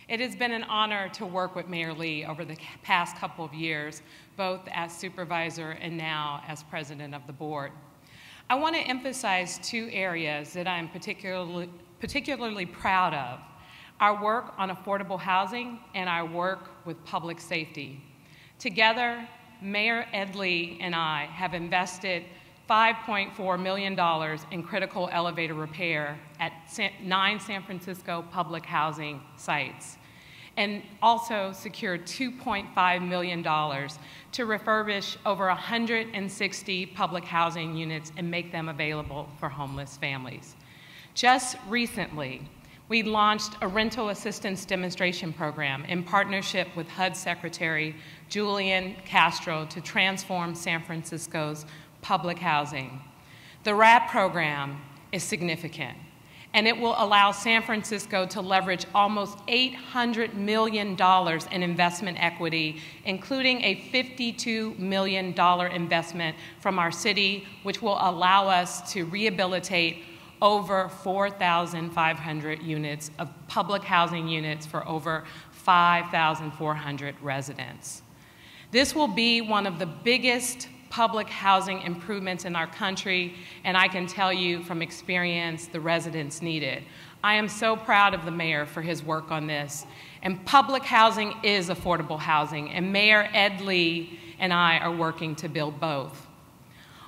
It has been an honor to work with Mayor Lee over the past couple of years, both as supervisor and now as president of the board. I want to emphasize two areas that I'm particularly proud of: our work on affordable housing and our work with public safety. Together, Mayor Ed Lee and I have invested $5.4 million in critical elevator repair at 9 San Francisco public housing sites, and also secured $2.5 million to refurbish over 160 public housing units and make them available for homeless families. Just recently, we launched a rental assistance demonstration program in partnership with HUD Secretary Julian Castro to transform San Francisco's public housing. The RAD program is significant, and it will allow San Francisco to leverage almost $800 million in investment equity, including a $52 million investment from our city, which will allow us to rehabilitate over 4,500 units of public housing units for over 5,400 residents. This will be one of the biggest public housing improvements in our country, and I can tell you from experience, the residents need it. I am so proud of the mayor for his work on this. And public housing is affordable housing, and Mayor Ed Lee and I are working to build both.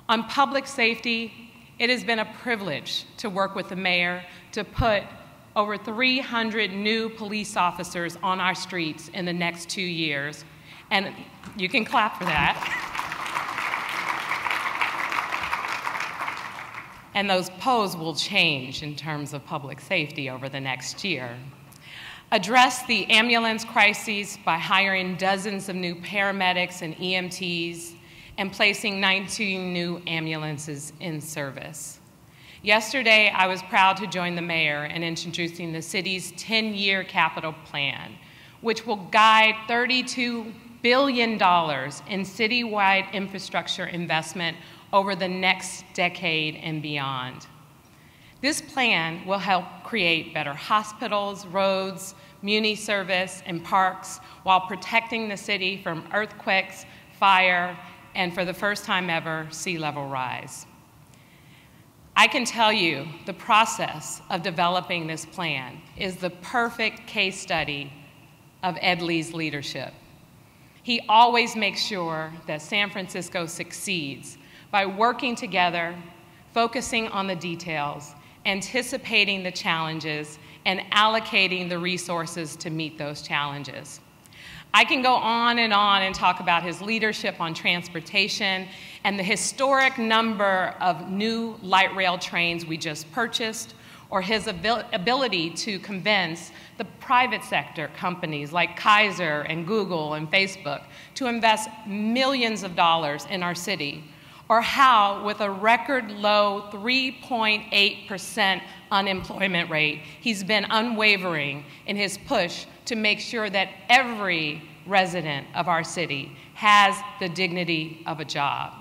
On public safety, it has been a privilege to work with the mayor to put over 300 new police officers on our streets in the next 2 years. And you can clap for that. And those polls will change in terms of public safety over the next year. Address the ambulance crises by hiring dozens of new paramedics and EMTs and placing 19 new ambulances in service. Yesterday, I was proud to join the mayor in introducing the city's 10-year capital plan, which will guide $32 billion in citywide infrastructure investment over the next decade and beyond. This plan will help create better hospitals, roads, muni service, and parks while protecting the city from earthquakes, fire, and for the first time ever, sea level rise. I can tell you the process of developing this plan is the perfect case study of Ed Lee's leadership. He always makes sure that San Francisco succeeds by working together, focusing on the details, anticipating the challenges, and allocating the resources to meet those challenges. I can go on and talk about his leadership on transportation and the historic number of new light rail trains we just purchased, or his ability to convince the private sector companies like Kaiser and Google and Facebook to invest millions of dollars in our city, or how, with a record low 3.8% unemployment rate, he's been unwavering in his push to make sure that every resident of our city has the dignity of a job.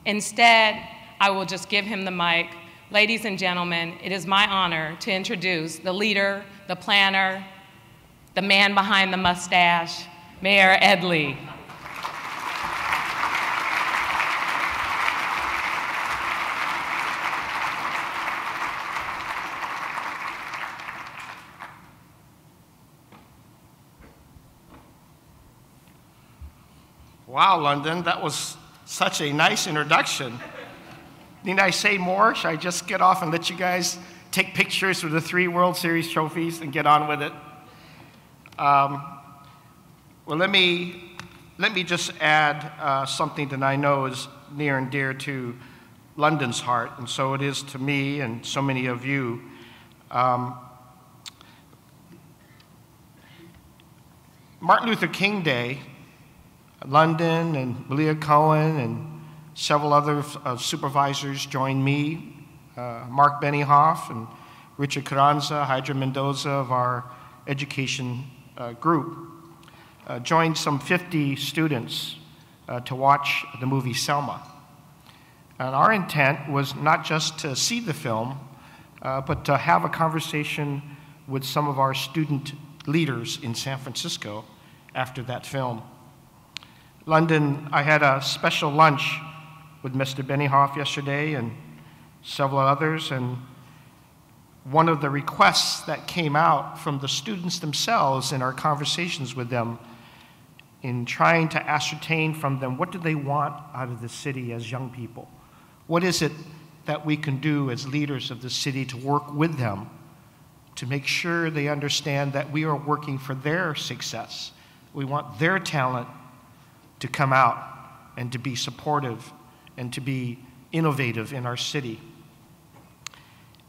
Instead, I will just give him the mic. Ladies and gentlemen, it is my honor to introduce the leader, the planner, the man behind the mustache, Mayor Ed Lee. Wow, London, that was such a nice introduction. Need I say more? Should I just get off and let you guys take pictures with the 3 World Series trophies and get on with it? Well, let me just add something that I know is near and dear to London's heart, and so it is to me and so many of you. Martin Luther King Day, London and Malia Cohen and several other supervisors joined me, Mark Benioff and Richard Carranza, Hydra Mendoza of our education group, joined some 50 students to watch the movie Selma. And our intent was not just to see the film, but to have a conversation with some of our student leaders in San Francisco after that film. London, I had a special lunch with Mr. Benioff yesterday and several others, and one of the requests that came out from the students themselves in our conversations with them in trying to ascertain from them what do they want out of the city as young people. What is it that we can do as leaders of the city to work with them to make sure they understand that we are working for their success. We want their talent to come out and to be supportive and to be innovative in our city.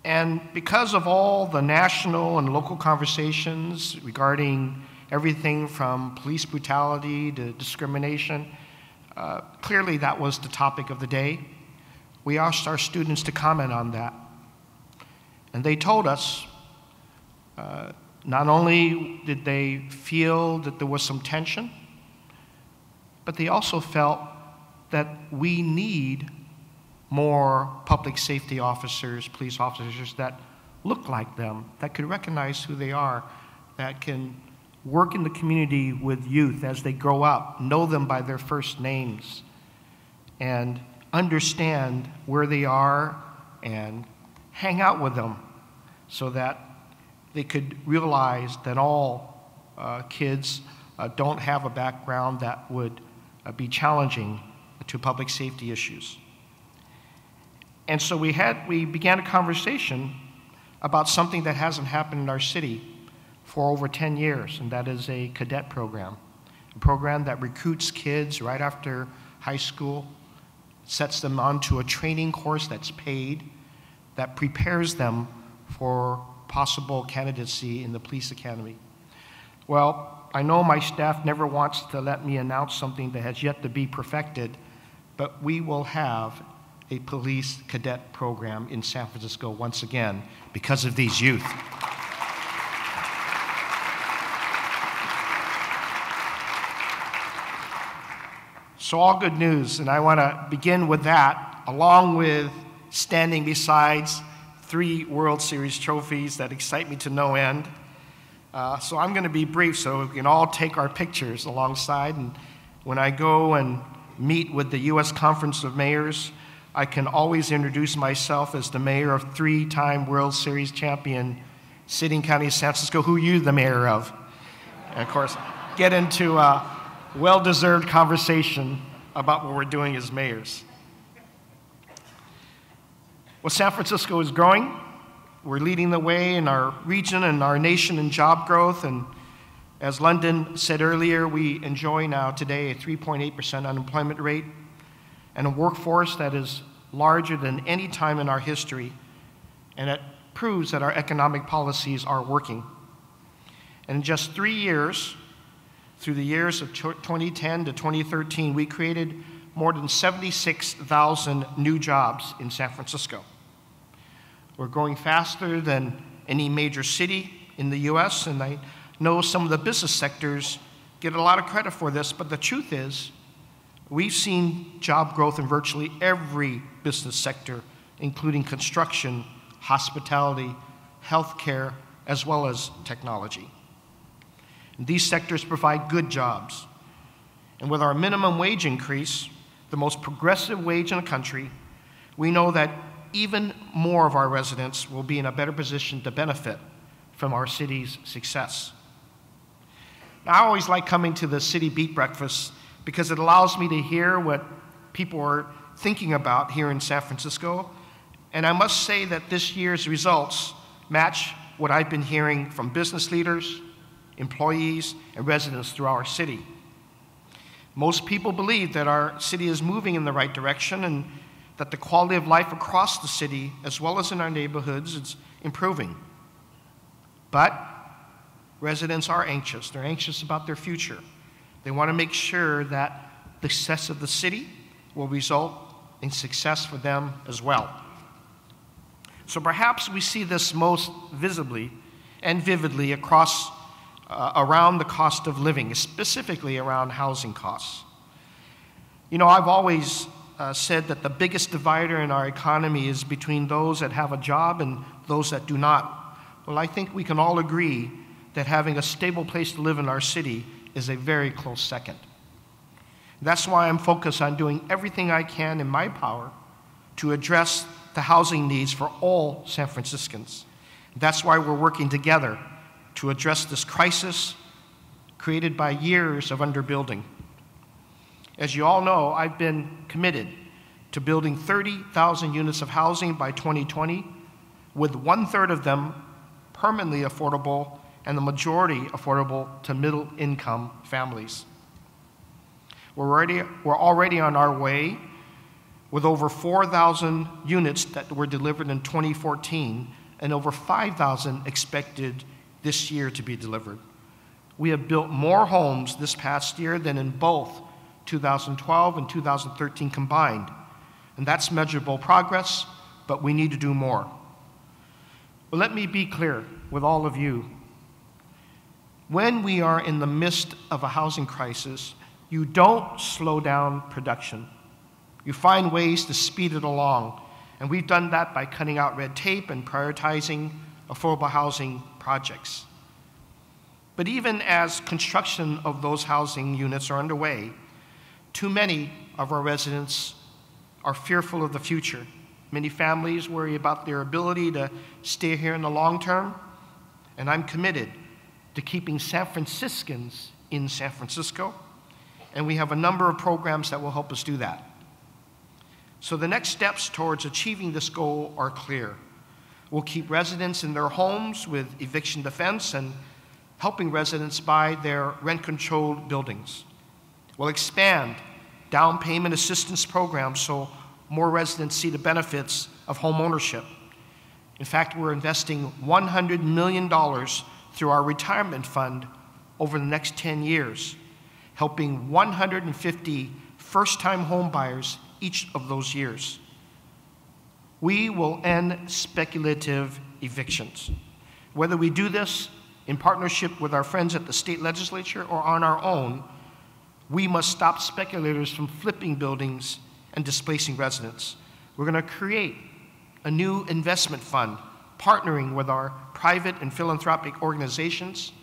And because of all the national and local conversations regarding everything from police brutality to discrimination, clearly that was the topic of the day. We asked our students to comment on that. And they told us not only did they feel that there was some tension, but they also felt that we need more public safety officers, police officers that look like them, that could recognize who they are, that can work in the community with youth as they grow up, know them by their first names, and understand where they are and hang out with them so that they could realize that all kids don't have a background that would be challenging to public safety issues. And so we began a conversation about something that hasn't happened in our city for over 10 years, and that is a cadet program. A program that recruits kids right after high school, sets them onto a training course that's paid, that prepares them for possible candidacy in the police academy. Well, I know my staff never wants to let me announce something that has yet to be perfected, but we will have a police cadet program in San Francisco once again because of these youth. So all good news, and I want to begin with that, along with standing beside 3 World Series trophies that excite me to no end. So I'm going to be brief so we can all take our pictures alongside, and when I go and meet with the U.S. Conference of Mayors, I can always introduce myself as the mayor of 3-time World Series champion, City and County of San Francisco, who you're the mayor of. And of course, get into a well-deserved conversation about what we're doing as mayors. Well, San Francisco is growing. We're leading the way in our region and our nation in job growth. And as London said earlier, we enjoy now today a 3.8% unemployment rate and a workforce that is larger than any time in our history. And it proves that our economic policies are working. And in just 3 years, through the years of 2010 to 2013, we created more than 76,000 new jobs in San Francisco. We're growing faster than any major city in the US, and I know some of the business sectors get a lot of credit for this, but the truth is, we've seen job growth in virtually every business sector, including construction, hospitality, healthcare, as well as technology. And these sectors provide good jobs. And with our minimum wage increase, the most progressive wage in the country, we know that even more of our residents will be in a better position to benefit from our city's success. Now, I always like coming to the CityBeat breakfast because it allows me to hear what people are thinking about here in San Francisco. And I must say that this year's results match what I've been hearing from business leaders, employees, and residents throughout our city. Most people believe that our city is moving in the right direction and that the quality of life across the city, as well as in our neighborhoods, is improving. But residents are anxious. They're anxious about their future. They want to make sure that the success of the city will result in success for them as well. So perhaps we see this most visibly and vividly across around the cost of living, specifically around housing costs. You know, I've always said that the biggest divider in our economy is between those that have a job and those that do not. Well, I think we can all agree that having a stable place to live in our city is a very close second. That's why I'm focused on doing everything I can in my power to address the housing needs for all San Franciscans. That's why we're working together to address this crisis created by years of underbuilding. As you all know, I've been committed to building 30,000 units of housing by 2020, with 1/3 of them permanently affordable and the majority affordable to middle-income families. We're already on our way with over 4,000 units that were delivered in 2014 and over 5,000 expected this year to be delivered. We have built more homes this past year than in both 2012 and 2013 combined. And that's measurable progress, but we need to do more. But let me be clear with all of you. When we are in the midst of a housing crisis, you don't slow down production. You find ways to speed it along. And we've done that by cutting out red tape and prioritizing affordable housing projects. But even as construction of those housing units are underway, too many of our residents are fearful of the future. Many families worry about their ability to stay here in the long term, and I'm committed to keeping San Franciscans in San Francisco, and we have a number of programs that will help us do that. So the next steps towards achieving this goal are clear. We'll keep residents in their homes with eviction defense and helping residents buy their rent-controlled buildings. We'll expand down payment assistance programs so more residents see the benefits of home ownership. In fact, we're investing $100 million through our retirement fund over the next 10 years, helping 150 first-time home buyers each of those years. We will end speculative evictions. Whether we do this in partnership with our friends at the state legislature or on our own, we must stop speculators from flipping buildings and displacing residents. We're going to create a new investment fund, partnering with our private and philanthropic organizations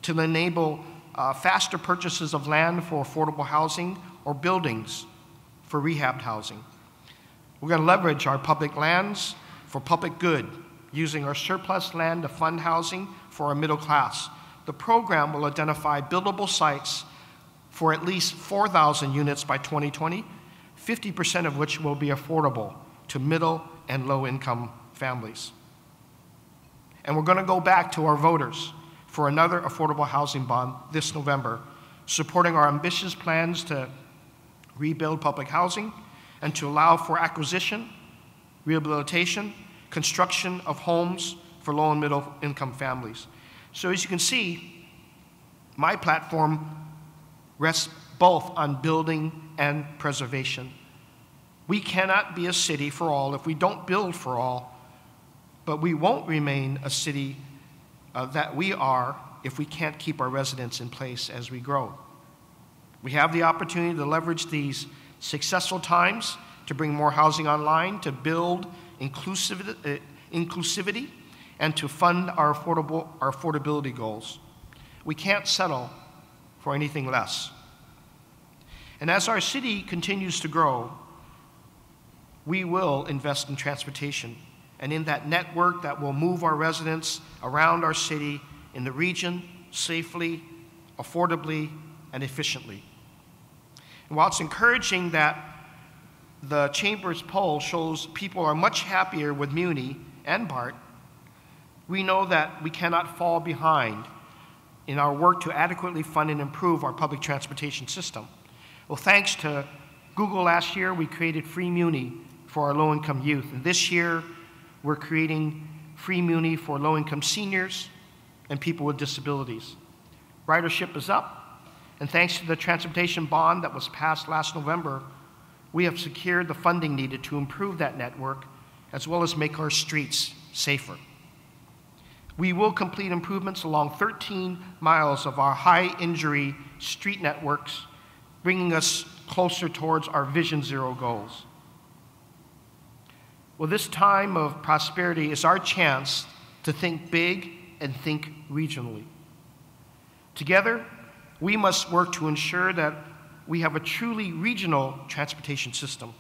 to enable faster purchases of land for affordable housing or buildings for rehabbed housing. We're going to leverage our public lands for public good, using our surplus land to fund housing for our middle class. The program will identify buildable sites for at least 4,000 units by 2020, 50% of which will be affordable to middle and low-income families. And we're going to go back to our voters for another affordable housing bond this November, supporting our ambitious plans to rebuild public housing and to allow for acquisition, rehabilitation, construction of homes for low and middle income families. So as you can see, my platform rests both on building and preservation. We cannot be a city for all if we don't build for all, but we won't remain a city that we are if we can't keep our residents in place as we grow. We have the opportunity to leverage these successful times to bring more housing online, to build inclusivity, and to fund our affordability goals. We can't settle for anything less. And as our city continues to grow, we will invest in transportation and in that network that will move our residents around our city in the region safely, affordably, and efficiently. And while it's encouraging that the Chamber's poll shows people are much happier with Muni and BART, we know that we cannot fall behind in our work to adequately fund and improve our public transportation system. Well, thanks to Google last year, we created free Muni for our low-income youth. And this year, we're creating free Muni for low-income seniors and people with disabilities. Ridership is up, and thanks to the transportation bond that was passed last November, we have secured the funding needed to improve that network, as well as make our streets safer. We will complete improvements along 13 miles of our high-injury street networks, bringing us closer towards our Vision Zero goals. Well, this time of prosperity is our chance to think big and think regionally. Together, we must work to ensure that we have a truly regional transportation system.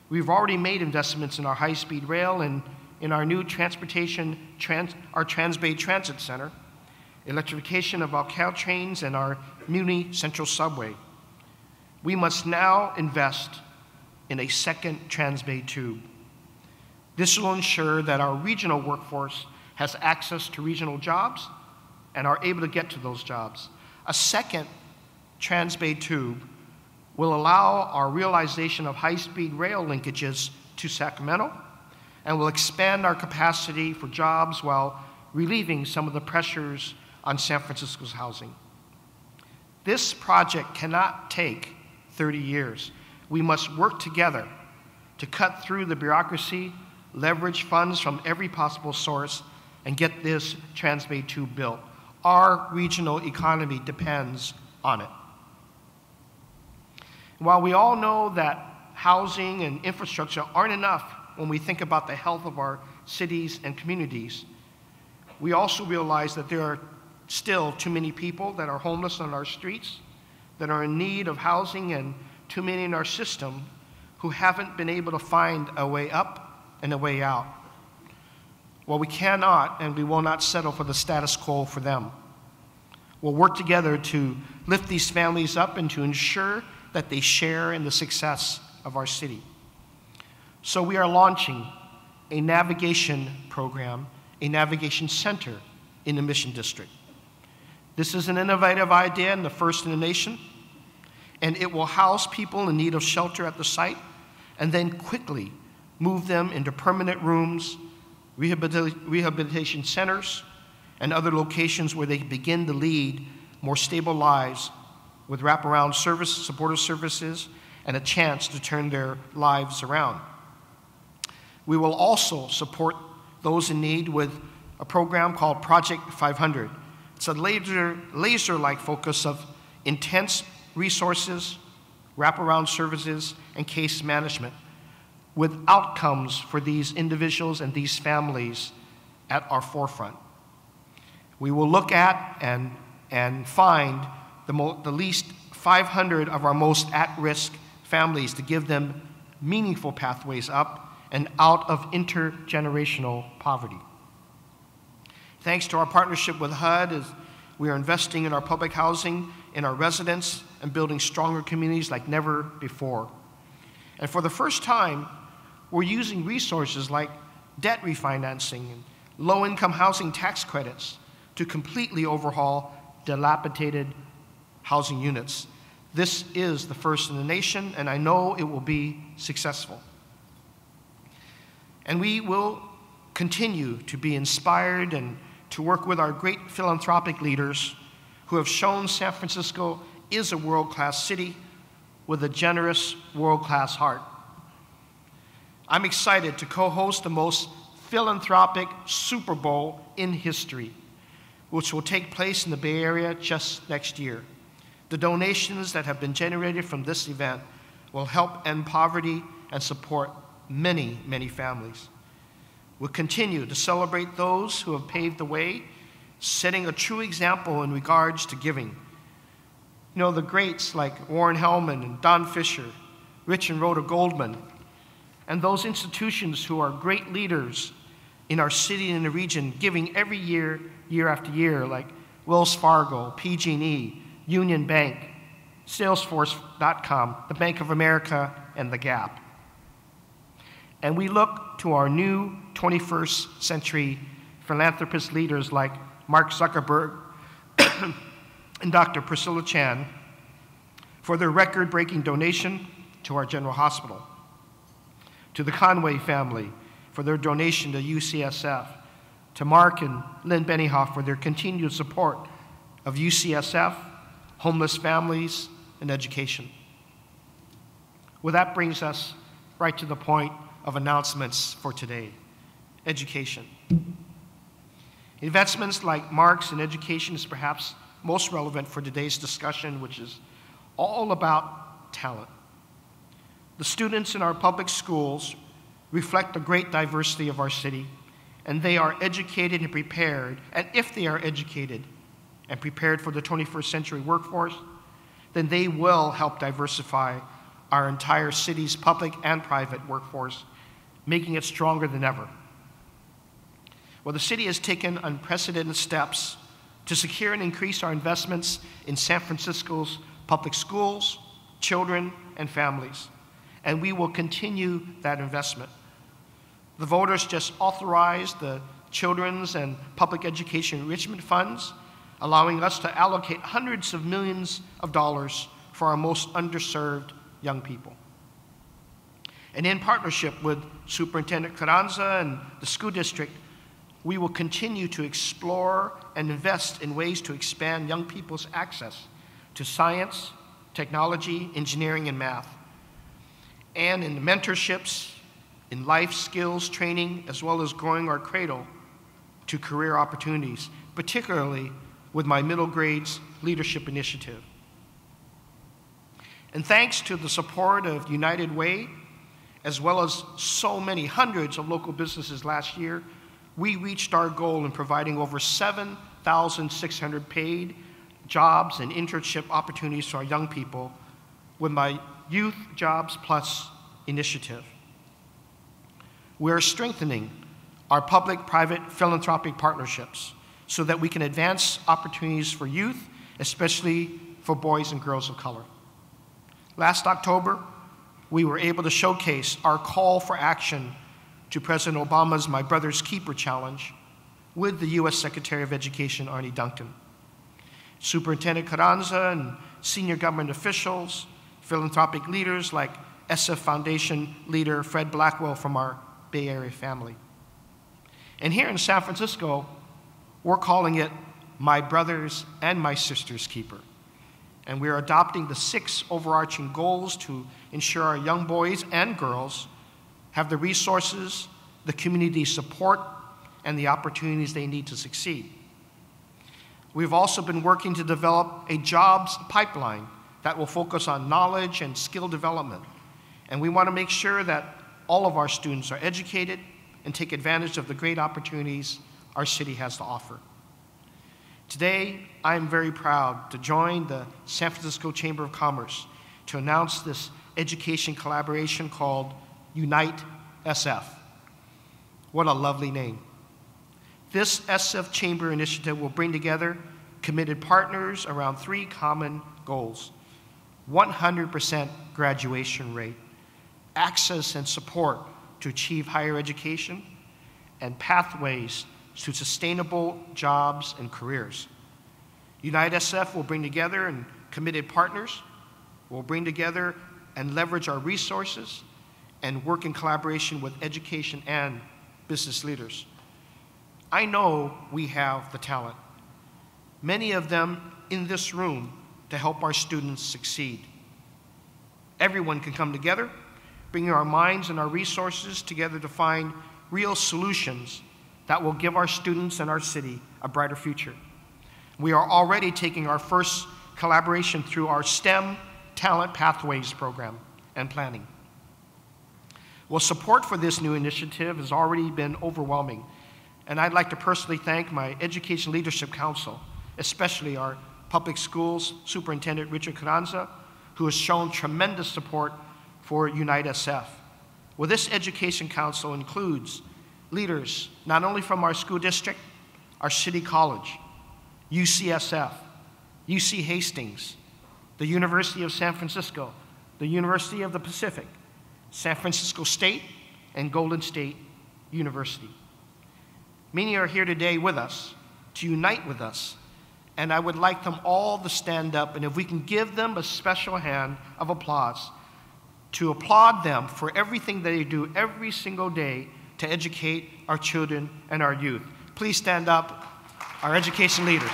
We've already made investments in our high-speed rail and in our new our Transbay Transit Center, electrification of our Caltrains and our Muni Central Subway. We must now invest in a second Transbay tube. This will ensure that our regional workforce has access to regional jobs and are able to get to those jobs. A second Transbay tube will allow our realization of high-speed rail linkages to Sacramento and will expand our capacity for jobs while relieving some of the pressures on San Francisco's housing. This project cannot take 30 years. We must work together to cut through the bureaucracy, leverage funds from every possible source, and get this Transbay tube built. Our regional economy depends on it. While we all know that housing and infrastructure aren't enough when we think about the health of our cities and communities, we also realize that there are still too many people that are homeless on our streets, that are in need of housing, and too many in our system who haven't been able to find a way up and a way out. Well, we cannot and we will not settle for the status quo for them. We'll work together to lift these families up and to ensure that they share in the success of our city. So we are launching a navigation program, a navigation center in the Mission District. This is an innovative idea and the first in the nation, and it will house people in need of shelter at the site and then quickly move them into permanent rooms, rehabilitation centers, and other locations where they can begin to lead more stable lives with wraparound supportive services, and a chance to turn their lives around. We will also support those in need with a program called Project 500. It's a laser-like focus of intense resources, wraparound services, and case management with outcomes for these individuals and these families at our forefront. We will look at and find the least 500 of our most at-risk families to give them meaningful pathways up and out of intergenerational poverty. Thanks to our partnership with HUD, as we are investing in our public housing, in our residents, and building stronger communities like never before. And for the first time, we're using resources like debt refinancing and low-income housing tax credits to completely overhaul dilapidated housing units. This is the first in the nation, and I know it will be successful. And we will continue to be inspired and to work with our great philanthropic leaders who have shown San Francisco is a world-class city with a generous world-class heart. I'm excited to co-host the most philanthropic Super Bowl in history, which will take place in the Bay Area just next year. The donations that have been generated from this event will help end poverty and support many, many families. We'll continue to celebrate those who have paved the way, setting a true example in regards to giving. You know, the greats like Warren Hellman and Don Fisher, Rich and Rhoda Goldman, and those institutions who are great leaders in our city and the region, giving every year, year after year, like Wells Fargo, PG&E, Union Bank, Salesforce.com, the Bank of America, and the Gap. And we look to our new 21st century philanthropist leaders like Mark Zuckerberg and Dr. Priscilla Chan for their record-breaking donation to our General Hospital, to the Conway family for their donation to UCSF, to Mark and Lynn Benioff for their continued support of UCSF, homeless families, and education. Well, that brings us right to the point of announcements for today. Education. Investments like Mark's in education is perhaps most relevant for today's discussion, which is all about talent. The students in our public schools reflect the great diversity of our city, and they are educated and prepared, and if they are educated and prepared for the 21st century workforce, then they will help diversify our entire city's public and private workforce, making it stronger than ever. Well, the city has taken unprecedented steps to secure and increase our investments in San Francisco's public schools, children, and families, and we will continue that investment. The voters just authorized the Children's and Public Education Enrichment Funds, allowing us to allocate hundreds of millions of dollars for our most underserved young people. And in partnership with Superintendent Carranza and the school district, we will continue to explore and invest in ways to expand young people's access to science, technology, engineering, and math, and in mentorships, in life skills training, as well as growing our cradle to career opportunities, particularly with my middle grades leadership initiative. And thanks to the support of United Way, as well as so many hundreds of local businesses last year, we reached our goal in providing over 7,600 paid jobs and internship opportunities to our young people with my Youth Jobs Plus initiative. We are strengthening our public-private philanthropic partnerships so that we can advance opportunities for youth, especially for boys and girls of color. Last October, we were able to showcase our call for action to President Obama's My Brother's Keeper Challenge with the U.S. Secretary of Education, Arne Duncan. Superintendent Carranza and senior government officials, philanthropic leaders like SF Foundation leader Fred Blackwell from our Bay Area family. And here in San Francisco, we're calling it My Brother's and My Sister's Keeper. And we are adopting the 6 overarching goals to ensure our young boys and girls have the resources, the community support, and the opportunities they need to succeed. We've also been working to develop a jobs pipeline that will focus on knowledge and skill development. And we want to make sure that all of our students are educated and take advantage of the great opportunities our city has to offer. Today, I am very proud to join the San Francisco Chamber of Commerce to announce this education collaboration called UniteSF. What a lovely name. This SF Chamber initiative will bring together committed partners around 3 common goals: 100% graduation rate, access and support to achieve higher education, and pathways to sustainable jobs and careers. UniteSF will bring together and committed partners, will bring together and leverage our resources and work in collaboration with education and business leaders. I know we have the talent, many of them in this room, to help our students succeed. Everyone can come together, bringing our minds and our resources together to find real solutions that will give our students and our city a brighter future. We are already taking our first collaboration through our STEM Talent Pathways program and planning. Well, support for this new initiative has already been overwhelming, and I'd like to personally thank my Education Leadership Council, especially our Public Schools Superintendent Richard Carranza, who has shown tremendous support for UniteSF. Well, this Education Council includes leaders not only from our school district, our city college, UCSF, UC Hastings, the University of San Francisco, the University of the Pacific, San Francisco State, and Golden State University. Many are here today with us to unite with us, and I would like them all to stand up, and if we can give them a special hand of applause, to applaud them for everything that they do every single day to educate our children and our youth. Please stand up, our education leaders.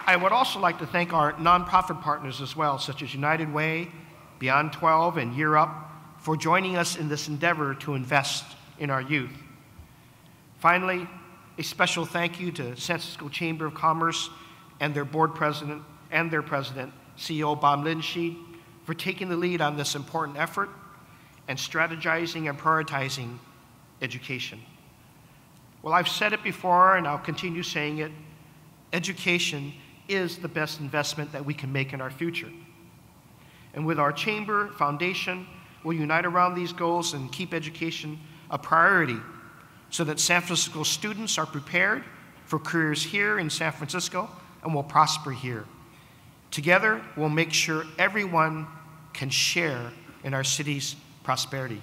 I would also like to thank our nonprofit partners as well, such as United Way, Beyond 12, and Year Up, for joining us in this endeavor to invest in our youth. Finally, a special thank you to San Francisco Chamber of Commerce and their board president and their president, CEO Bob Linsheed, for taking the lead on this important effort and strategizing and prioritizing education. Well, I've said it before and I'll continue saying it, education is the best investment that we can make in our future. And with our chamber foundation, we'll unite around these goals and keep education a priority so that San Francisco students are prepared for careers here in San Francisco and will prosper here. Together, we'll make sure everyone can share in our city's prosperity.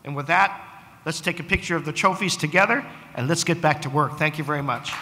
And with that, let's take a picture of the trophies together and let's get back to work. Thank you very much.